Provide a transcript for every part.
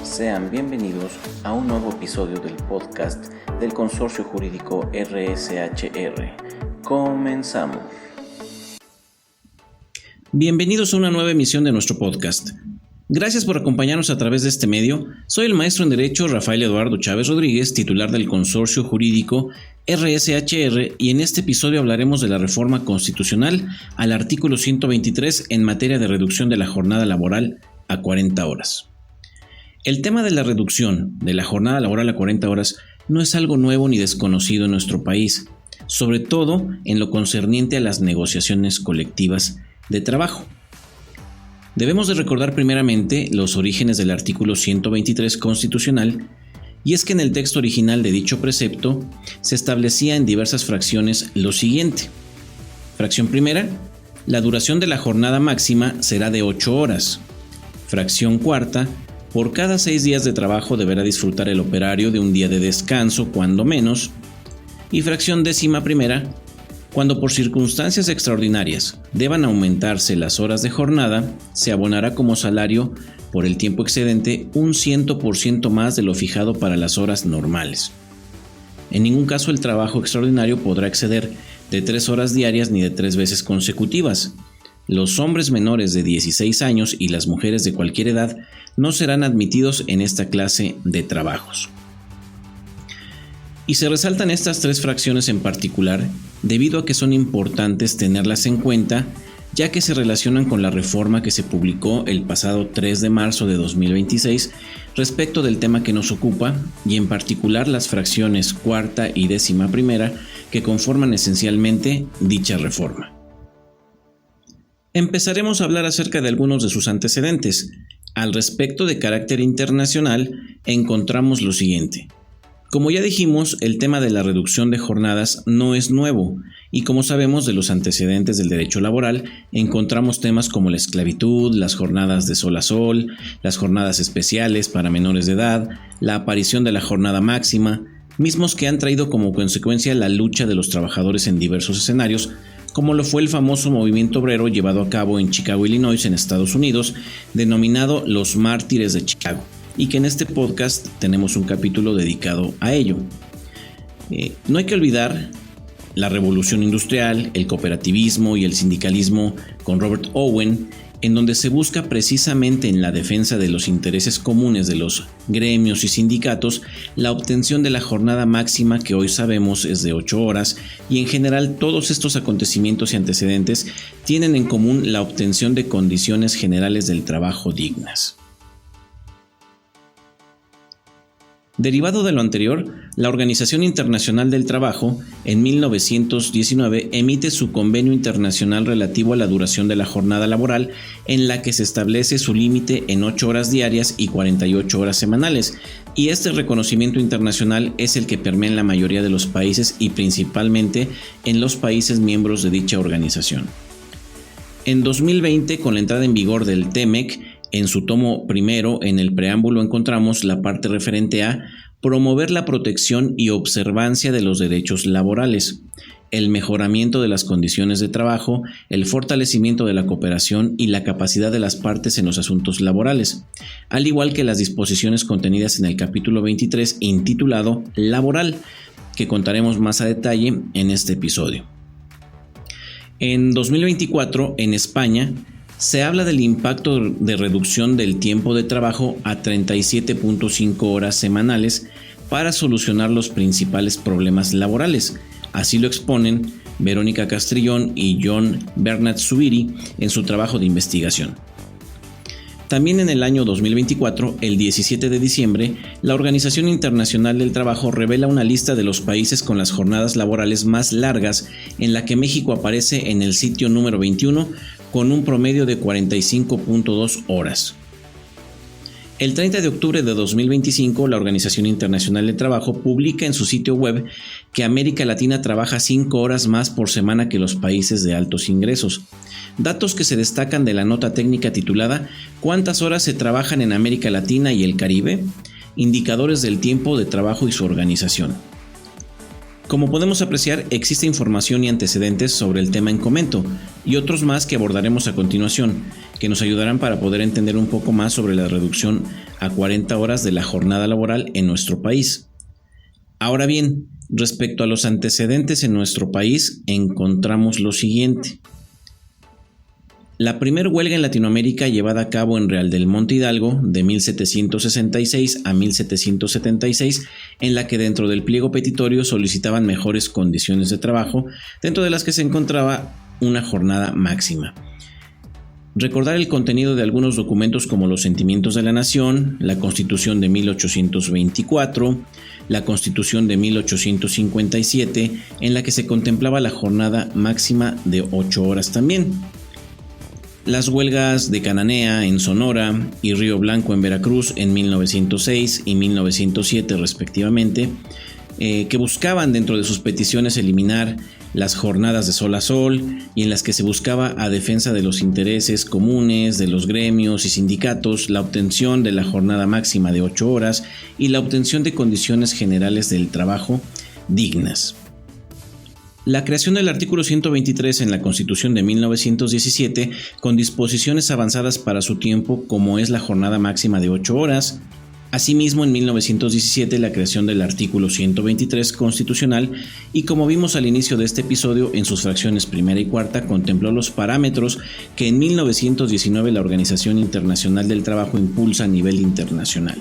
Sean bienvenidos a un nuevo episodio del podcast del Consorcio Jurídico RSHR. Comenzamos. Bienvenidos a una nueva emisión de nuestro podcast. Gracias por acompañarnos a través de este medio. Soy el maestro en Derecho Rafael Eduardo Chávez Rodríguez, titular del Consorcio Jurídico RSHR, y en este episodio hablaremos de la reforma constitucional al artículo 123 en materia de reducción de la jornada laboral a 40 horas. El tema de la reducción de la jornada laboral a 40 horas no es algo nuevo ni desconocido en nuestro país, sobre todo en lo concerniente a las negociaciones colectivas de trabajo. Debemos de recordar primeramente los orígenes del artículo 123 constitucional, y es que en el texto original de dicho precepto se establecía en diversas fracciones lo siguiente. Fracción primera, la duración de la jornada máxima será de 8 horas. Fracción cuarta, por cada 6 días de trabajo deberá disfrutar el operario de un día de descanso, cuando menos. Y fracción décima primera, cuando por circunstancias extraordinarias deban aumentarse las horas de jornada, se abonará como salario por el tiempo excedente un 100% más de lo fijado para las horas normales. En ningún caso el trabajo extraordinario podrá exceder de 3 horas diarias ni de 3 veces consecutivas. Los hombres menores de 16 años y las mujeres de cualquier edad no serán admitidos en esta clase de trabajos. Y se resaltan estas 3 fracciones en particular debido a que son importantes tenerlas en cuenta, ya que se relacionan con la reforma que se publicó el pasado 3 de marzo de 2026 respecto del tema que nos ocupa, y en particular las fracciones cuarta y décima primera que conforman esencialmente dicha reforma. Empezaremos a hablar acerca de algunos de sus antecedentes. Al respecto de carácter internacional, encontramos lo siguiente. Como ya dijimos, el tema de la reducción de jornadas no es nuevo, y como sabemos de los antecedentes del derecho laboral, encontramos temas como la esclavitud, las jornadas de sol a sol, las jornadas especiales para menores de edad, la aparición de la jornada máxima, mismos que han traído como consecuencia la lucha de los trabajadores en diversos escenarios, como lo fue el famoso movimiento obrero llevado a cabo en Chicago, Illinois, en Estados Unidos, denominado los Mártires de Chicago, y que en este podcast tenemos un capítulo dedicado a ello. No hay que olvidar la revolución industrial, el cooperativismo y el sindicalismo con Robert Owen, en donde se busca precisamente en la defensa de los intereses comunes de los gremios y sindicatos la obtención de la jornada máxima, que hoy sabemos es de 8 horas, y en general todos estos acontecimientos y antecedentes tienen en común la obtención de condiciones generales del trabajo dignas. Derivado de lo anterior, la Organización Internacional del Trabajo, en 1919, emite su Convenio Internacional relativo a la duración de la jornada laboral, en la que se establece su límite en 8 horas diarias y 48 horas semanales, y este reconocimiento internacional es el que permea en la mayoría de los países y principalmente en los países miembros de dicha organización. En 2020, con la entrada en vigor del TEMEC, en su tomo primero, en el preámbulo encontramos la parte referente a promover la protección y observancia de los derechos laborales, el mejoramiento de las condiciones de trabajo, el fortalecimiento de la cooperación y la capacidad de las partes en los asuntos laborales, al igual que las disposiciones contenidas en el capítulo 23 intitulado Laboral, que contaremos más a detalle en este episodio. En 2024, en España, se habla del impacto de reducción del tiempo de trabajo a 37.5 horas semanales para solucionar los principales problemas laborales. Así lo exponen Verónica Castrillón y John Bernard Zubiri en su trabajo de investigación. También en el año 2024, el 17 de diciembre, la Organización Internacional del Trabajo revela una lista de los países con las jornadas laborales más largas, en la que México aparece en el sitio número 21 con un promedio de 45.2 horas. El 30 de octubre de 2025, la Organización Internacional del Trabajo publica en su sitio web que América Latina trabaja 5 horas más por semana que los países de altos ingresos. Datos que se destacan de la nota técnica titulada ¿Cuántas horas se trabajan en América Latina y el Caribe? Indicadores del tiempo de trabajo y su organización. Como podemos apreciar, existe información y antecedentes sobre el tema en comento, y otros más que abordaremos a continuación, que nos ayudarán para poder entender un poco más sobre la reducción a 40 horas de la jornada laboral en nuestro país. Ahora bien, respecto a los antecedentes en nuestro país, encontramos lo siguiente. La primera huelga en Latinoamérica llevada a cabo en Real del Monte Hidalgo de 1766 a 1776, en la que dentro del pliego petitorio solicitaban mejores condiciones de trabajo, dentro de las que se encontraba una jornada máxima. Recordar el contenido de algunos documentos como los Sentimientos de la Nación, la Constitución de 1824, la Constitución de 1857, en la que se contemplaba la jornada máxima de 8 horas también. Las huelgas de Cananea en Sonora y Río Blanco en Veracruz en 1906 y 1907 respectivamente, que buscaban dentro de sus peticiones eliminar las jornadas de sol a sol y en las que se buscaba a defensa de los intereses comunes de los gremios y sindicatos la obtención de la jornada máxima de 8 horas y la obtención de condiciones generales del trabajo dignas. La creación del artículo 123 en la Constitución de 1917, con disposiciones avanzadas para su tiempo como es la jornada máxima de 8 horas. Asimismo, en 1917 la creación del artículo 123 constitucional y, como vimos al inicio de este episodio, en sus fracciones primera y cuarta contempló los parámetros que en 1919 la Organización Internacional del Trabajo impulsa a nivel internacional.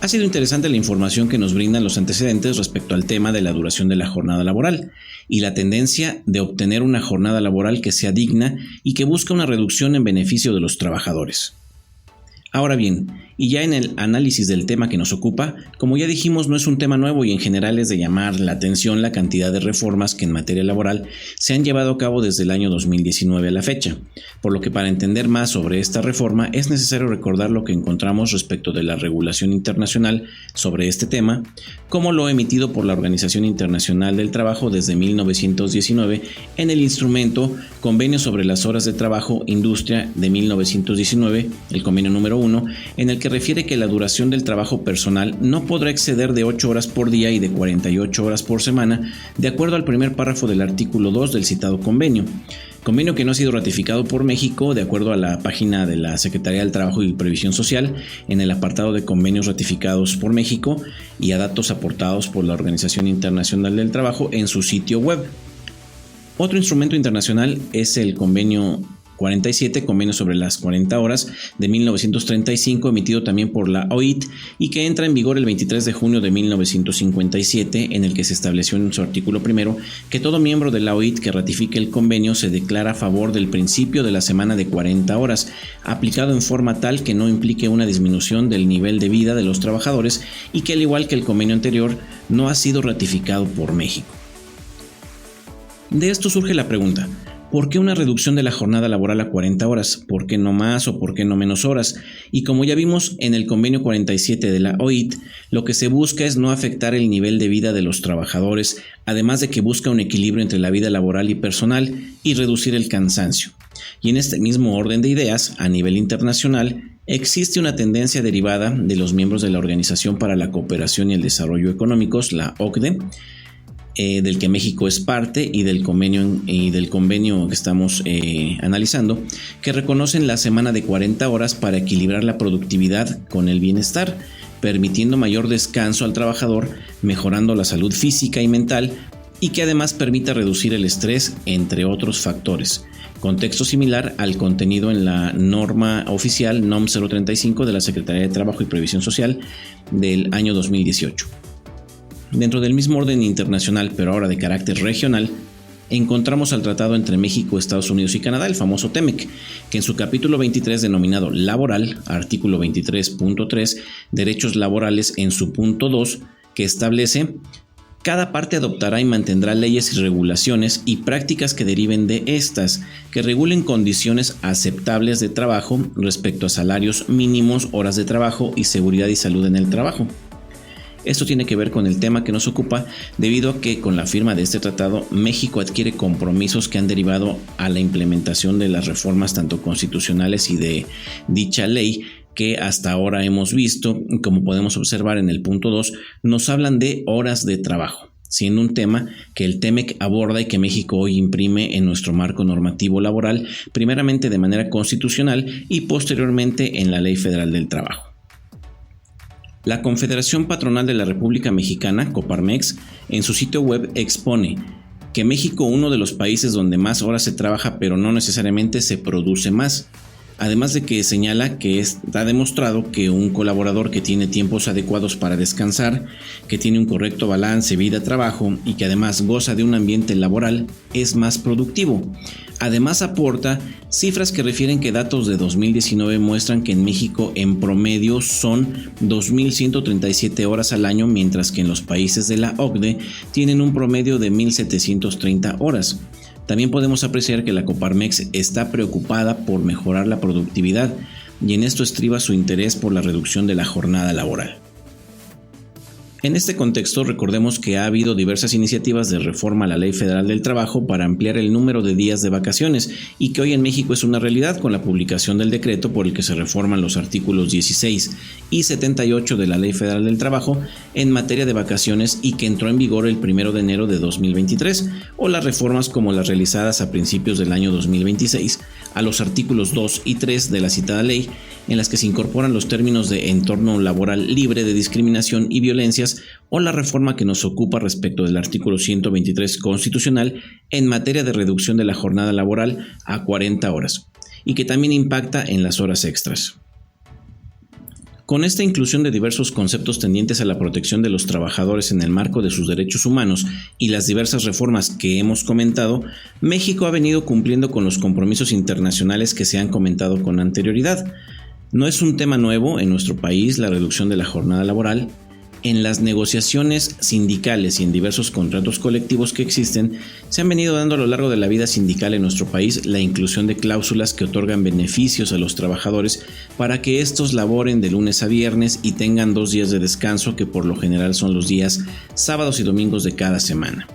Ha sido interesante la información que nos brindan los antecedentes respecto al tema de la duración de la jornada laboral y la tendencia de obtener una jornada laboral que sea digna y que busca una reducción en beneficio de los trabajadores. Ahora bien, y ya en el análisis del tema que nos ocupa, como ya dijimos, no es un tema nuevo y en general es de llamar la atención la cantidad de reformas que en materia laboral se han llevado a cabo desde el año 2019 a la fecha, por lo que para entender más sobre esta reforma es necesario recordar lo que encontramos respecto de la regulación internacional sobre este tema, como lo emitido por la Organización Internacional del Trabajo desde 1919 en el instrumento Convenio sobre las Horas de Trabajo Industria de 1919, el convenio número 1, en el que refiere que la duración del trabajo personal no podrá exceder de 8 horas por día y de 48 horas por semana, de acuerdo al primer párrafo del artículo 2 del citado convenio. Convenio que no ha sido ratificado por México, de acuerdo a la página de la Secretaría del Trabajo y Previsión Social, en el apartado de convenios ratificados por México y a datos aportados por la Organización Internacional del Trabajo en su sitio web. Otro instrumento internacional es el convenio 47, convenio sobre las 40 horas de 1935, emitido también por la OIT y que entra en vigor el 23 de junio de 1957, en el que se estableció en su artículo primero que todo miembro de la OIT que ratifique el convenio se declara a favor del principio de la semana de 40 horas, aplicado en forma tal que no implique una disminución del nivel de vida de los trabajadores y que, al igual que el convenio anterior, no ha sido ratificado por México. De esto surge la pregunta: ¿por qué una reducción de la jornada laboral a 40 horas? ¿Por qué no más o por qué no menos horas? Y como ya vimos en el convenio 47 de la OIT, lo que se busca es no afectar el nivel de vida de los trabajadores, además de que busca un equilibrio entre la vida laboral y personal y reducir el cansancio. Y en este mismo orden de ideas, a nivel internacional, existe una tendencia derivada de los miembros de la Organización para la Cooperación y el Desarrollo Económicos, la OCDE, del que México es parte y del convenio que estamos analizando, que reconocen la semana de 40 horas para equilibrar la productividad con el bienestar, permitiendo mayor descanso al trabajador, mejorando la salud física y mental y que además permita reducir el estrés, entre otros factores. Contexto similar al contenido en la norma oficial NOM 035 de la Secretaría de Trabajo y Previsión Social del año 2018. Dentro del mismo orden internacional, pero ahora de carácter regional, encontramos al tratado entre México, Estados Unidos y Canadá, el famoso TEMEC, que en su capítulo 23 denominado Laboral, artículo 23.3, Derechos Laborales, en su punto 2, que establece: cada parte adoptará y mantendrá leyes y regulaciones y prácticas que deriven de estas, que regulen condiciones aceptables de trabajo respecto a salarios mínimos, horas de trabajo y seguridad y salud en el trabajo. Esto tiene que ver con el tema que nos ocupa, debido a que con la firma de este tratado México adquiere compromisos que han derivado a la implementación de las reformas tanto constitucionales y de dicha ley que hasta ahora hemos visto. Como podemos observar en el punto 2, nos hablan de horas de trabajo. siendo un tema que el TEMEC aborda y que México hoy imprime en nuestro marco normativo laboral, primeramente de manera constitucional y posteriormente en la Ley Federal del Trabajo. La Confederación Patronal de la República Mexicana, Coparmex, en su sitio web expone que México, uno de los países donde más horas se trabaja, pero no necesariamente se produce más. Además de que señala que está demostrado que un colaborador que tiene tiempos adecuados para descansar, que tiene un correcto balance vida-trabajo y que además goza de un ambiente laboral es más productivo. Además aporta cifras que refieren que datos de 2019 muestran que en México en promedio son 2.137 horas al año, mientras que en los países de la OCDE tienen un promedio de 1.730 horas. También podemos apreciar que la Coparmex está preocupada por mejorar la productividad y en esto estriba su interés por la reducción de la jornada laboral. En este contexto, recordemos que ha habido diversas iniciativas de reforma a la Ley Federal del Trabajo para ampliar el número de días de vacaciones y que hoy en México es una realidad con la publicación del decreto por el que se reforman los artículos 16 y 78 de la Ley Federal del Trabajo en materia de vacaciones y que entró en vigor el 1 de enero de 2023, o las reformas como las realizadas a principios del año 2026 a los artículos 2 y 3 de la citada ley, en las que se incorporan los términos de entorno laboral libre de discriminación y violencias, o la reforma que nos ocupa respecto del artículo 123 constitucional en materia de reducción de la jornada laboral a 40 horas, y que también impacta en las horas extras. Con esta inclusión de diversos conceptos tendientes a la protección de los trabajadores en el marco de sus derechos humanos y las diversas reformas que hemos comentado, México ha venido cumpliendo con los compromisos internacionales que se han comentado con anterioridad. No es un tema nuevo en nuestro país la reducción de la jornada laboral. En las negociaciones sindicales y en diversos contratos colectivos que existen, se han venido dando a lo largo de la vida sindical en nuestro país la inclusión de cláusulas que otorgan beneficios a los trabajadores para que estos laboren de lunes a viernes y tengan 2 días de descanso, que por lo general son los días sábados y domingos de cada semana.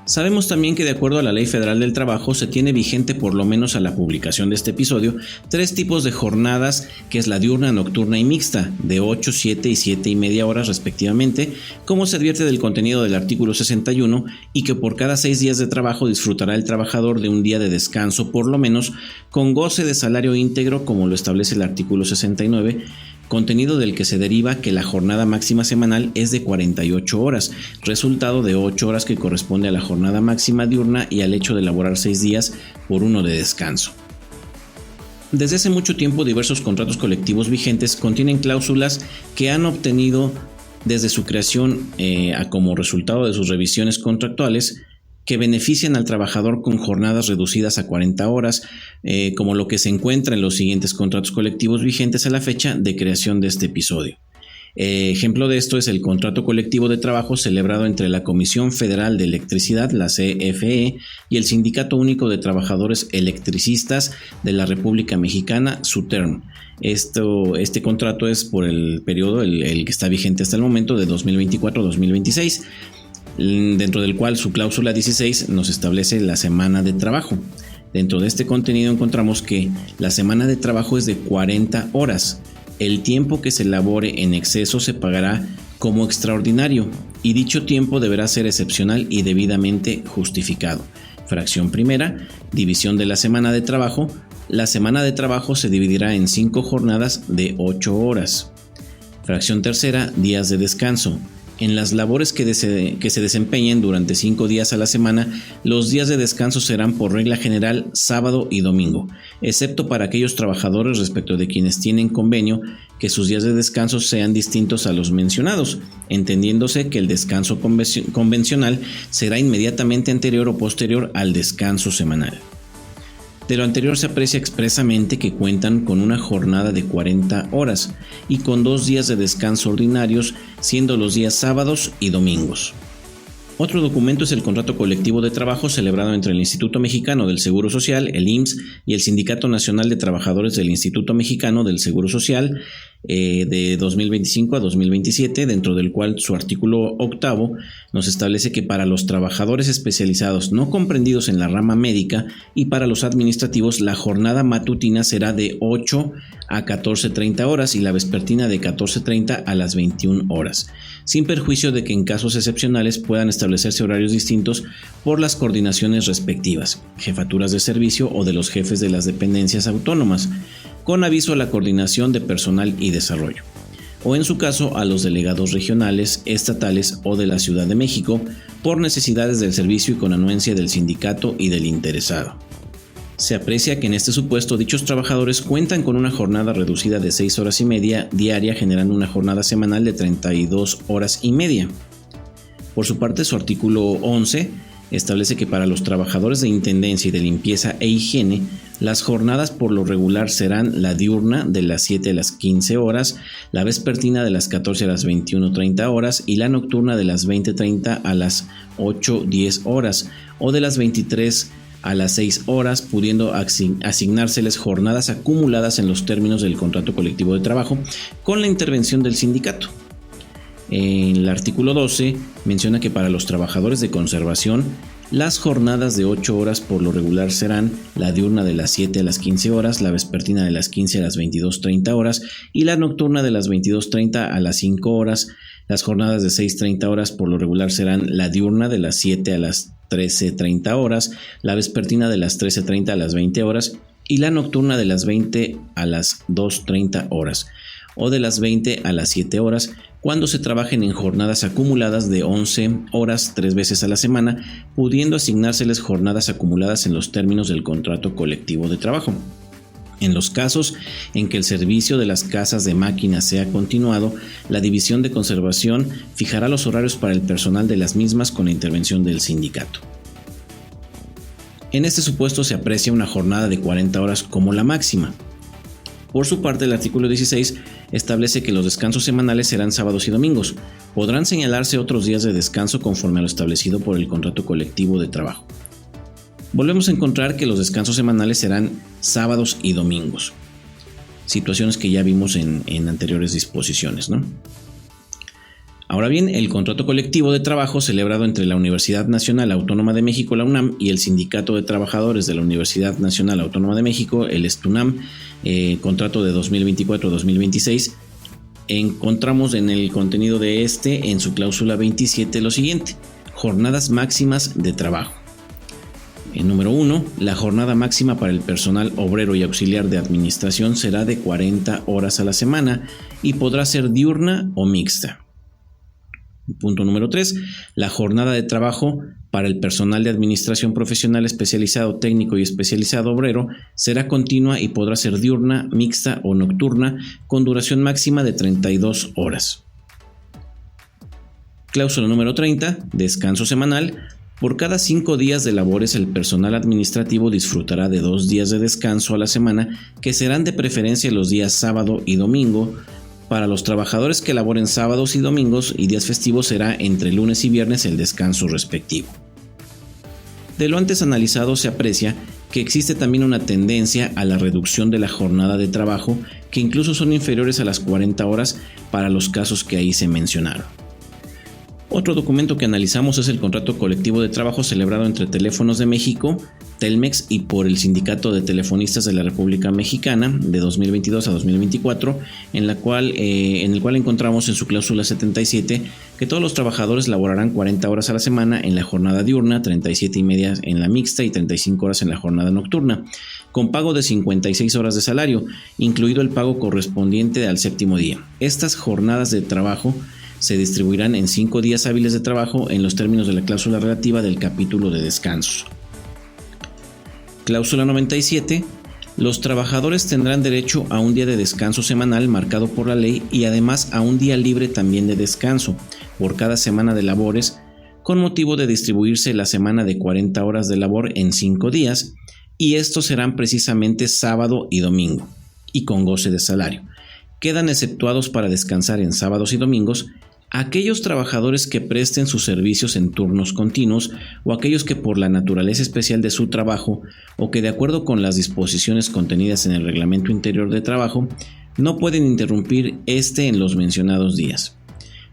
Sabemos también que de acuerdo a la Ley Federal del Trabajo se tiene vigente, por lo menos a la publicación de este episodio, 3 tipos de jornadas, que es la diurna, nocturna y mixta, de 8, 7 y 7:30 horas respectivamente, como se advierte del contenido del artículo 61, y que por cada 6 días de trabajo disfrutará el trabajador de un día de descanso por lo menos, con goce de salario íntegro como lo establece el artículo 69, contenido del que se deriva que la jornada máxima semanal es de 48 horas, resultado de 8 horas que corresponde a la jornada máxima diurna y al hecho de laborar 6 días por 1 de descanso. Desde hace mucho tiempo diversos contratos colectivos vigentes contienen cláusulas que han obtenido desde su creación como resultado de sus revisiones contractuales, que benefician al trabajador con jornadas reducidas a 40 horas, como lo que se encuentra en los siguientes contratos colectivos vigentes a la fecha de creación de este episodio. Ejemplo de esto es el contrato colectivo de trabajo celebrado entre la Comisión Federal de Electricidad, la CFE, y el Sindicato Único de Trabajadores Electricistas de la República Mexicana, SUTERM. Este contrato es por el periodo, el que está vigente hasta el momento, de 2024-2026. Dentro del cual su cláusula 16 nos establece la semana de trabajo. Dentro de este contenido encontramos que la semana de trabajo es de 40 horas. El tiempo que se labore en exceso se pagará como extraordinario y dicho tiempo deberá ser excepcional y debidamente justificado. Fracción primera, división de la semana de trabajo. La semana de trabajo se dividirá en 5 jornadas de 8 horas. Fracción tercera, días de descanso. En las labores que se desempeñen durante 5 días a la semana, los días de descanso serán por regla general sábado y domingo, excepto para aquellos trabajadores respecto de quienes tienen convenio que sus días de descanso sean distintos a los mencionados, entendiéndose que el descanso convencional será inmediatamente anterior o posterior al descanso semanal. De lo anterior se aprecia expresamente que cuentan con una jornada de 40 horas y con 2 días de descanso ordinarios, siendo los días sábados y domingos. Otro documento es el contrato colectivo de trabajo celebrado entre el Instituto Mexicano del Seguro Social, el IMSS, y el Sindicato Nacional de Trabajadores del Instituto Mexicano del Seguro Social, de 2025 a 2027, dentro del cual su artículo 8 nos establece que para los trabajadores especializados no comprendidos en la rama médica y para los administrativos la jornada matutina será de 8 a 14:30 horas y la vespertina de 14:30 a las 21 horas, sin perjuicio de que en casos excepcionales puedan establecerse horarios distintos por las coordinaciones respectivas, jefaturas de servicio o de los jefes de las dependencias autónomas, con aviso a la coordinación de personal y desarrollo, o en su caso a los delegados regionales, estatales o de la Ciudad de México por necesidades del servicio y con anuencia del sindicato y del interesado. Se aprecia que en este supuesto dichos trabajadores cuentan con una jornada reducida de 6 horas y media diaria, generando una jornada semanal de 32 horas y media. Por su parte, su artículo 11 establece que para los trabajadores de intendencia y de limpieza e higiene, las jornadas por lo regular serán la diurna de las 7 a las 15 horas, la vespertina de las 14 a las 21:30 horas y la nocturna de las 20:30 a las 8:10 horas o de las 23 a las 6 horas, pudiendo asignárseles jornadas acumuladas en los términos del contrato colectivo de trabajo con la intervención del sindicato. En el artículo 12 menciona que para los trabajadores de conservación, las jornadas de 8 horas por lo regular serán la diurna de las 7 a las 15 horas, la vespertina de las 15 a las 22:30 horas y la nocturna de las 22:30 a las 5 horas. Las jornadas de 6:30 horas por lo regular serán la diurna de las 7 a las 13:30 horas, la vespertina de las 13:30 a las 20 horas y la nocturna de las 20 a las 2:30 horas o de las 20 a las 7 horas cuando se trabajen en jornadas acumuladas de 11 horas 3 veces a la semana, pudiendo asignárseles jornadas acumuladas en los términos del contrato colectivo de trabajo. En los casos en que el servicio de las casas de máquinas sea continuado, la División de Conservación fijará los horarios para el personal de las mismas con la intervención del sindicato. En este supuesto se aprecia una jornada de 40 horas como la máxima. Por su parte, el artículo 16 establece que los descansos semanales serán sábados y domingos. Podrán señalarse otros días de descanso conforme a lo establecido por el contrato colectivo de trabajo. Volvemos a encontrar que los descansos semanales serán sábados y domingos, situaciones que ya vimos en anteriores disposiciones, ¿no? Ahora bien, el contrato colectivo de trabajo celebrado entre la Universidad Nacional Autónoma de México, la UNAM, y el Sindicato de Trabajadores de la Universidad Nacional Autónoma de México, el STUNAM, contrato de 2024-2026, encontramos en el contenido de en su cláusula 27, lo siguiente: jornadas máximas de trabajo. En número 1, la jornada máxima para el personal obrero y auxiliar de administración será de 40 horas a la semana y podrá ser diurna o mixta. Punto número 3, la jornada de trabajo para el personal de administración profesional especializado técnico y especializado obrero será continua y podrá ser diurna, mixta o nocturna con duración máxima de 32 horas. Cláusula número 30, descanso semanal. Por cada 5 días de labores el personal administrativo disfrutará de 2 días de descanso a la semana que serán de preferencia los días sábado y domingo. Para los trabajadores que laboren sábados y domingos y días festivos será entre lunes y viernes el descanso respectivo. De lo antes analizado se aprecia que existe también una tendencia a la reducción de la jornada de trabajo que incluso son inferiores a las 40 horas para los casos que ahí se mencionaron. Otro documento que analizamos es el contrato colectivo de trabajo celebrado entre Teléfonos de México, Telmex y por el Sindicato de Telefonistas de la República Mexicana de 2022 a 2024, en el cual encontramos en su cláusula 77 que todos los trabajadores laborarán 40 horas a la semana en la jornada diurna, 37,5 en la mixta y 35 horas en la jornada nocturna, con pago de 56 horas de salario, incluido el pago correspondiente al séptimo día. Estas jornadas de trabajo se distribuirán en 5 días hábiles de trabajo en los términos de la cláusula relativa del capítulo de descansos. Cláusula 97. Los trabajadores tendrán derecho a un día de descanso semanal marcado por la ley y además a un día libre también de descanso por cada semana de labores, con motivo de distribuirse la semana de 40 horas de labor en 5 días, y estos serán precisamente sábado y domingo, y con goce de salario. Quedan exceptuados para descansar en sábados y domingos aquellos trabajadores que presten sus servicios en turnos continuos o aquellos que por la naturaleza especial de su trabajo o que de acuerdo con las disposiciones contenidas en el Reglamento Interior de Trabajo no pueden interrumpir en los mencionados días,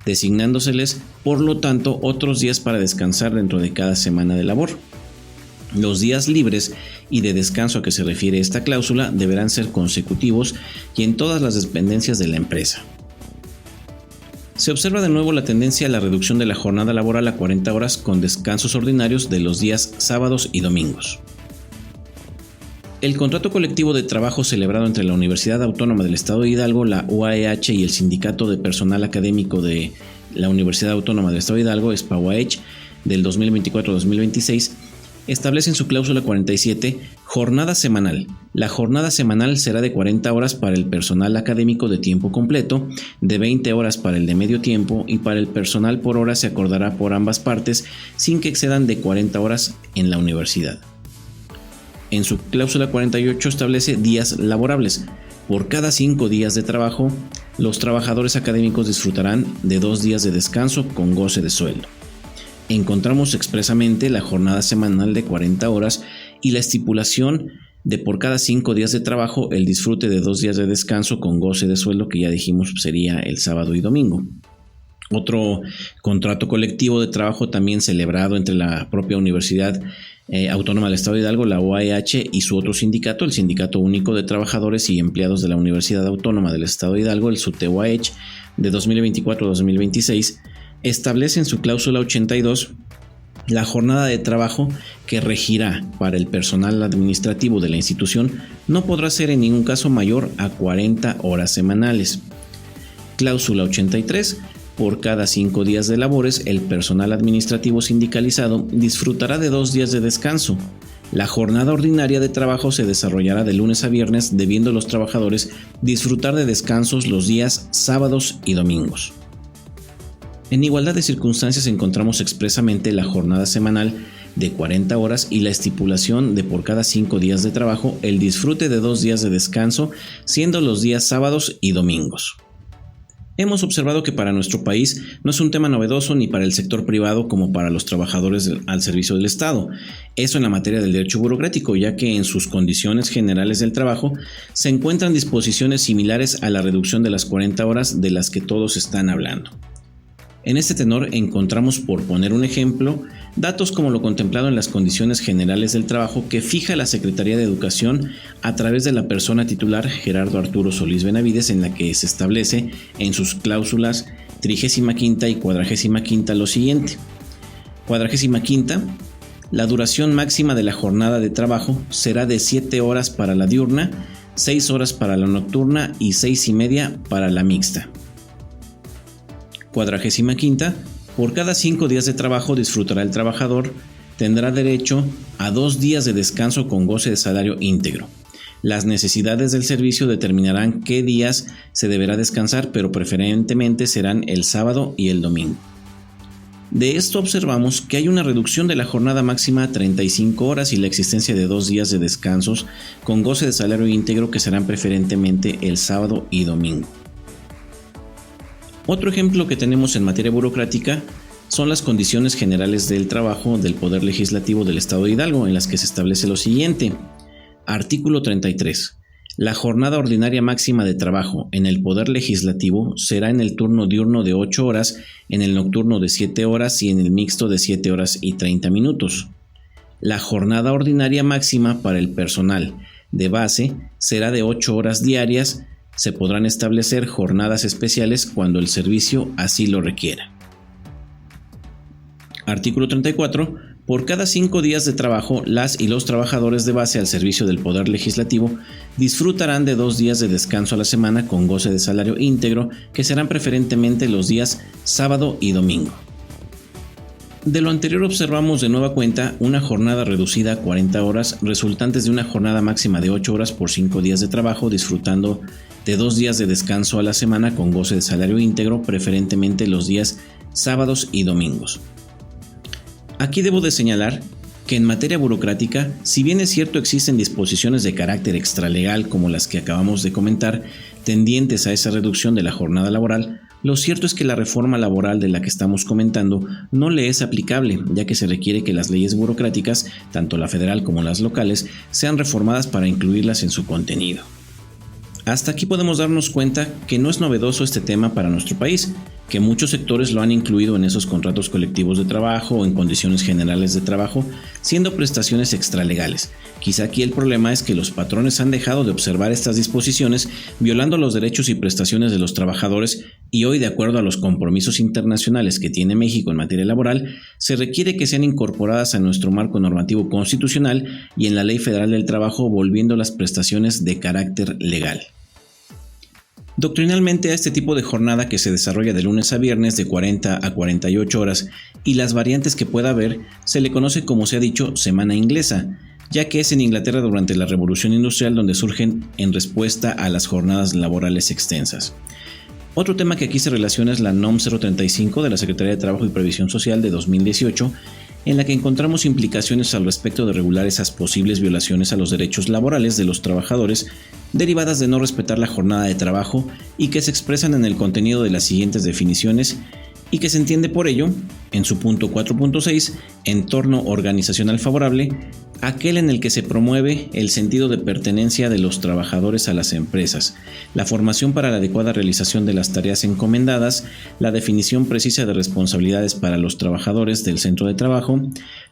designándoseles, por lo tanto, otros días para descansar dentro de cada semana de labor. Los días libres y de descanso a que se refiere esta cláusula deberán ser consecutivos y en todas las dependencias de la empresa. Se observa de nuevo la tendencia a la reducción de la jornada laboral a 40 horas con descansos ordinarios de los días sábados y domingos. El contrato colectivo de trabajo celebrado entre la Universidad Autónoma del Estado de Hidalgo, la UAEH, y el Sindicato de Personal Académico de la Universidad Autónoma del Estado de Hidalgo, SPAUAECH, del 2024-2026, establece en su cláusula 47 jornada semanal. La jornada semanal será de 40 horas para el personal académico de tiempo completo, de 20 horas para el de medio tiempo y para el personal por hora se acordará por ambas partes sin que excedan de 40 horas en la universidad. En su cláusula 48 establece días laborables. Por cada 5 días de trabajo, los trabajadores académicos disfrutarán de 2 días de descanso con goce de sueldo. Encontramos expresamente la jornada semanal de 40 horas y la estipulación de por cada 5 días de trabajo el disfrute de 2 días de descanso con goce de sueldo, que ya dijimos sería el sábado y domingo. Otro contrato colectivo de trabajo también celebrado entre la propia Universidad Autónoma del Estado de Hidalgo, la UAEH, y su otro sindicato, el Sindicato Único de Trabajadores y Empleados de la Universidad Autónoma del Estado de Hidalgo, el SUTEUAECH, de 2024-2026, establece en su cláusula 82 la jornada de trabajo que regirá para el personal administrativo de la institución no podrá ser en ningún caso mayor a 40 horas semanales. Cláusula 83. Por cada 5 días de labores, el personal administrativo sindicalizado disfrutará de 2 días de descanso. La jornada ordinaria de trabajo se desarrollará de lunes a viernes, debiendo los trabajadores disfrutar de descansos los días sábados y domingos. En igualdad de circunstancias encontramos expresamente la jornada semanal de 40 horas y la estipulación de por cada 5 días de trabajo el disfrute de 2 días de descanso, siendo los días sábados y domingos. Hemos observado que para nuestro país no es un tema novedoso ni para el sector privado como para los trabajadores al servicio del Estado. Eso en la materia del derecho burocrático, ya que en sus condiciones generales del trabajo se encuentran disposiciones similares a la reducción de las 40 horas de las que todos están hablando. En este tenor encontramos, por poner un ejemplo, datos como lo contemplado en las condiciones generales del trabajo que fija la Secretaría de Educación a través de la persona titular Gerardo Arturo Solís Benavides, en la que se establece en sus cláusulas 35 y 45 lo siguiente. 45. La duración máxima de la jornada de trabajo será de 7 horas para la diurna, 6 horas para la nocturna y 6:30 para la mixta. 45. Por cada 5 días de trabajo disfrutará el trabajador, tendrá derecho a 2 días de descanso con goce de salario íntegro. Las necesidades del servicio determinarán qué días se deberá descansar, pero preferentemente serán el sábado y el domingo. De esto observamos que hay una reducción de la jornada máxima a 35 horas y la existencia de 2 días de descansos con goce de salario íntegro que serán preferentemente el sábado y domingo. Otro ejemplo que tenemos en materia burocrática son las condiciones generales del trabajo del Poder Legislativo del Estado de Hidalgo, en las que se establece lo siguiente. Artículo 33. La jornada ordinaria máxima de trabajo en el Poder Legislativo será en el turno diurno de 8 horas, en el nocturno de 7 horas y en el mixto de 7 horas y 30 minutos. La jornada ordinaria máxima para el personal de base será de 8 horas diarias. Se podrán establecer jornadas especiales cuando el servicio así lo requiera. Artículo 34. Por cada 5 días de trabajo, las y los trabajadores de base al servicio del Poder Legislativo disfrutarán de 2 días de descanso a la semana con goce de salario íntegro, que serán preferentemente los días sábado y domingo. De lo anterior observamos de nueva cuenta una jornada reducida a 40 horas, resultantes de una jornada máxima de 8 horas por 5 días de trabajo, disfrutando de 2 días de descanso a la semana con goce de salario íntegro, preferentemente los días sábados y domingos. Aquí debo de señalar que en materia burocrática, si bien es cierto existen disposiciones de carácter extralegal como las que acabamos de comentar, tendientes a esa reducción de la jornada laboral, lo cierto es que la reforma laboral de la que estamos comentando no le es aplicable, ya que se requiere que las leyes burocráticas, tanto la federal como las locales, sean reformadas para incluirlas en su contenido. Hasta aquí podemos darnos cuenta que no es novedoso este tema para nuestro país, que muchos sectores lo han incluido en esos contratos colectivos de trabajo o en condiciones generales de trabajo, siendo prestaciones extralegales. Quizá aquí el problema es que los patrones han dejado de observar estas disposiciones, violando los derechos y prestaciones de los trabajadores, y hoy, de acuerdo a los compromisos internacionales que tiene México en materia laboral, se requiere que sean incorporadas a nuestro marco normativo constitucional y en la Ley Federal del Trabajo, volviendo las prestaciones de carácter legal. Doctrinalmente, a este tipo de jornada que se desarrolla de lunes a viernes de 40 a 48 horas y las variantes que pueda haber, se le conoce, como se ha dicho, semana inglesa, ya que es en Inglaterra durante la Revolución Industrial donde surgen en respuesta a las jornadas laborales extensas. Otro tema que aquí se relaciona es la NOM 035 de la Secretaría de Trabajo y Previsión Social de 2018, en la que encontramos implicaciones al respecto de regular esas posibles violaciones a los derechos laborales de los trabajadores derivadas de no respetar la jornada de trabajo y que se expresan en el contenido de las siguientes definiciones y que se entiende por ello, en su punto 4.6, entorno organizacional favorable, aquel en el que se promueve el sentido de pertenencia de los trabajadores a las empresas, la formación para la adecuada realización de las tareas encomendadas, la definición precisa de responsabilidades para los trabajadores del centro de trabajo,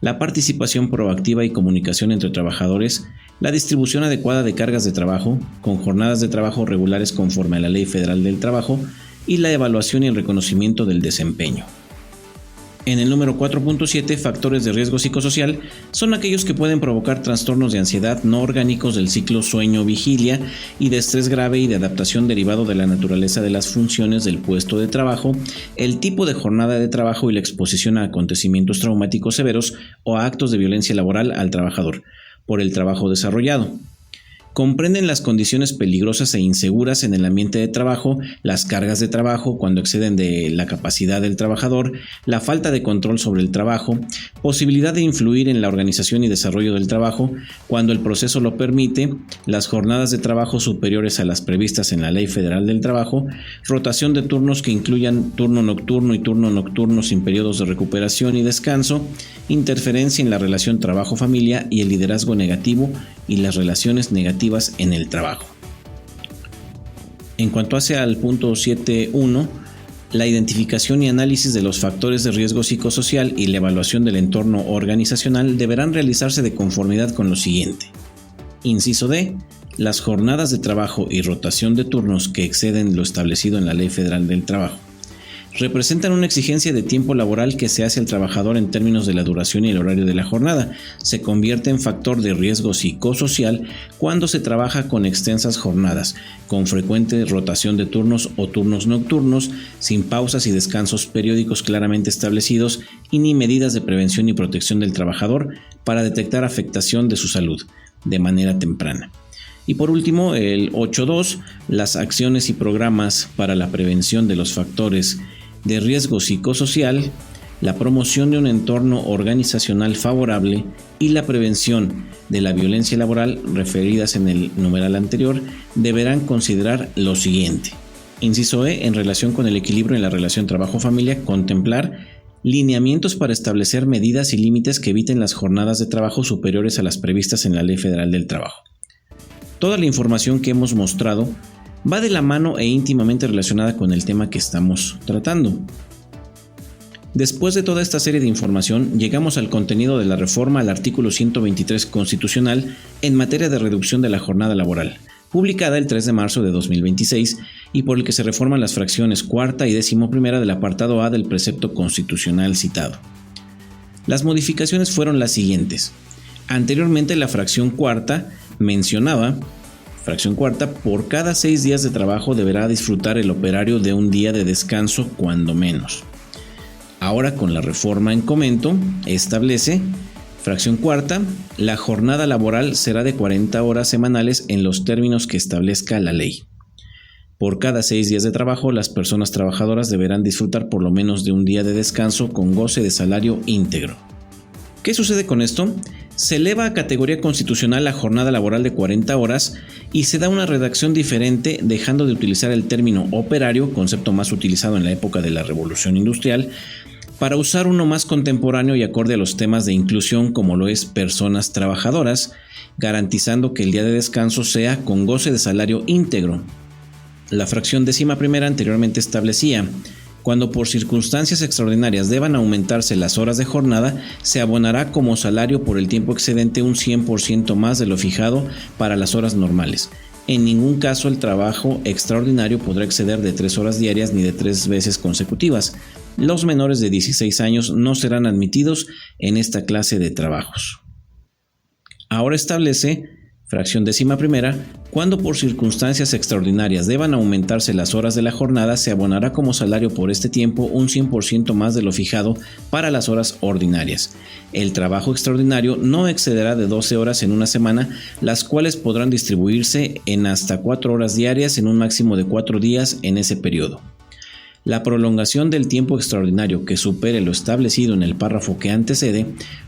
la participación proactiva y comunicación entre trabajadores, la distribución adecuada de cargas de trabajo, con jornadas de trabajo regulares conforme a la Ley Federal del Trabajo, y la evaluación y el reconocimiento del desempeño. En el número 4.7, factores de riesgo psicosocial son aquellos que pueden provocar trastornos de ansiedad no orgánicos del ciclo sueño-vigilia y de estrés grave y de adaptación derivado de la naturaleza de las funciones del puesto de trabajo, el tipo de jornada de trabajo y la exposición a acontecimientos traumáticos severos o a actos de violencia laboral al trabajador, por el trabajo desarrollado. Comprenden las condiciones peligrosas e inseguras en el ambiente de trabajo, las cargas de trabajo cuando exceden de la capacidad del trabajador, la falta de control sobre el trabajo, posibilidad de influir en la organización y desarrollo del trabajo cuando el proceso lo permite, las jornadas de trabajo superiores a las previstas en la Ley Federal del Trabajo, rotación de turnos que incluyan turno nocturno y turno nocturno sin periodos de recuperación y descanso, interferencia en la relación trabajo-familia y el liderazgo negativo y las relaciones negativas en el trabajo. En cuanto hace al punto 7.1, la identificación y análisis de los factores de riesgo psicosocial y la evaluación del entorno organizacional deberán realizarse de conformidad con lo siguiente. Inciso D. Las jornadas de trabajo y rotación de turnos que exceden lo establecido en la Ley Federal del Trabajo representan una exigencia de tiempo laboral que se hace al trabajador en términos de la duración y el horario de la jornada. Se convierte en factor de riesgo psicosocial cuando se trabaja con extensas jornadas, con frecuente rotación de turnos o turnos nocturnos, sin pausas y descansos periódicos claramente establecidos y ni medidas de prevención y protección del trabajador para detectar afectación de su salud de manera temprana. Y por último, el 8.2, las acciones y programas para la prevención de los factores de riesgo psicosocial, la promoción de un entorno organizacional favorable y la prevención de la violencia laboral referidas en el numeral anterior deberán considerar lo siguiente. Inciso E, en relación con el equilibrio en la relación trabajo-familia, contemplar lineamientos para establecer medidas y límites que eviten las jornadas de trabajo superiores a las previstas en la Ley Federal del Trabajo. Toda la información que hemos mostrado va de la mano e íntimamente relacionada con el tema que estamos tratando. Después de toda esta serie de información, llegamos al contenido de la reforma al artículo 123 constitucional en materia de reducción de la jornada laboral, publicada el 3 de marzo de 2026 y por el que se reforman las fracciones cuarta y 11ª del apartado A del precepto constitucional citado. Las modificaciones fueron las siguientes. Anteriormente, la fracción cuarta mencionaba: fracción cuarta, por cada 6 días de trabajo deberá disfrutar el operario de un día de descanso cuando menos. Ahora, con la reforma en comento, establece: fracción cuarta, la jornada laboral será de 40 horas semanales en los términos que establezca la ley. Por cada 6 días de trabajo, las personas trabajadoras deberán disfrutar por lo menos de un día de descanso con goce de salario íntegro. ¿Qué sucede con esto? Se eleva a categoría constitucional la jornada laboral de 40 horas y se da una redacción diferente, dejando de utilizar el término operario, concepto más utilizado en la época de la Revolución Industrial, para usar uno más contemporáneo y acorde a los temas de inclusión como lo es personas trabajadoras, garantizando que el día de descanso sea con goce de salario íntegro. La fracción 11ª anteriormente establecía: cuando por circunstancias extraordinarias deban aumentarse las horas de jornada, se abonará como salario por el tiempo excedente un 100% más de lo fijado para las horas normales. En ningún caso el trabajo extraordinario podrá exceder de 3 horas diarias ni de 3 veces consecutivas. Los menores de 16 años no serán admitidos en esta clase de trabajos. Ahora establece, fracción 11ª, cuando por circunstancias extraordinarias deban aumentarse las horas de la jornada, se abonará como salario por este tiempo un 100% más de lo fijado para las horas ordinarias. El trabajo extraordinario no excederá de 12 horas en una semana, las cuales podrán distribuirse en hasta 4 horas diarias en un máximo de 4 días en ese periodo. La prolongación del tiempo extraordinario que supere lo establecido en el párrafo que antecede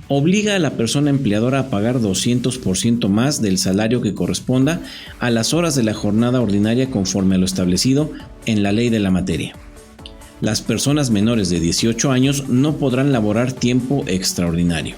obliga a la persona empleadora a pagar 200% más del salario que corresponda a las horas de la jornada ordinaria conforme a lo establecido en la ley de la materia. Las personas menores de 18 años no podrán laborar tiempo extraordinario.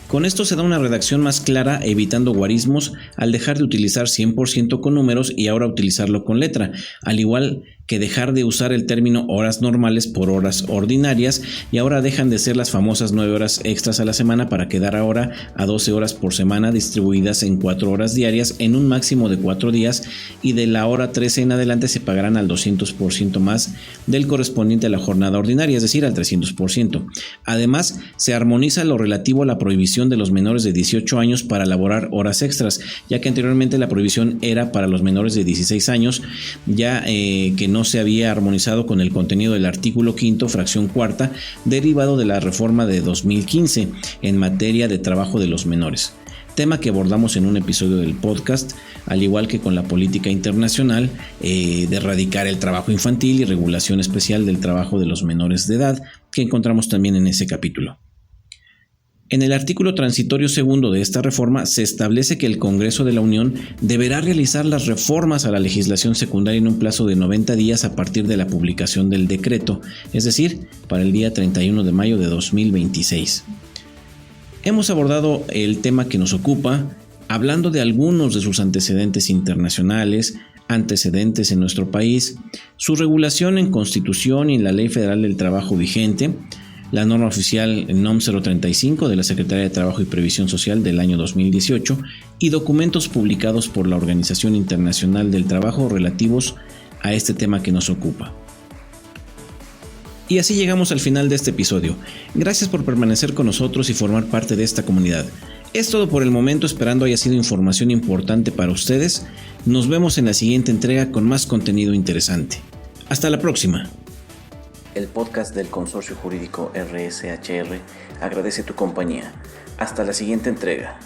Con esto se da una redacción más clara, evitando guarismos al dejar de utilizar 100% con números y ahora utilizarlo con letra, al igual que dejar de usar el término horas normales por horas ordinarias, y ahora dejan de ser las famosas 9 horas extras a la semana para quedar ahora a 12 horas por semana distribuidas en 4 horas diarias en un máximo de 4 días, y de la hora 13 en adelante se pagarán al 200% más del correspondiente a la jornada ordinaria, es decir, al 300%. Además, se armoniza lo relativo a la prohibición de los menores de 18 años para laborar horas extras, ya que anteriormente la prohibición era para los menores de 16 años, ya que no se había armonizado con el contenido del artículo 5º, fracción 4ª, derivado de la reforma de 2015 en materia de trabajo de los menores, tema que abordamos en un episodio del podcast, al igual que con la política internacional de erradicar el trabajo infantil y regulación especial del trabajo de los menores de edad, que encontramos también en ese capítulo. En el artículo transitorio segundo de esta reforma se establece que el Congreso de la Unión deberá realizar las reformas a la legislación secundaria en un plazo de 90 días a partir de la publicación del decreto, es decir, para el día 31 de mayo de 2026. Hemos abordado el tema que nos ocupa, hablando de algunos de sus antecedentes internacionales, antecedentes en nuestro país, su regulación en Constitución y en la Ley Federal del Trabajo vigente, la norma oficial NOM 035 de la Secretaría de Trabajo y Previsión Social del año 2018 y documentos publicados por la Organización Internacional del Trabajo relativos a este tema que nos ocupa. Y así llegamos al final de este episodio. Gracias por permanecer con nosotros y formar parte de esta comunidad. Es todo por el momento, esperando haya sido información importante para ustedes. Nos vemos en la siguiente entrega con más contenido interesante. Hasta la próxima. El podcast del Consorcio Jurídico RSHR agradece tu compañía. Hasta la siguiente entrega.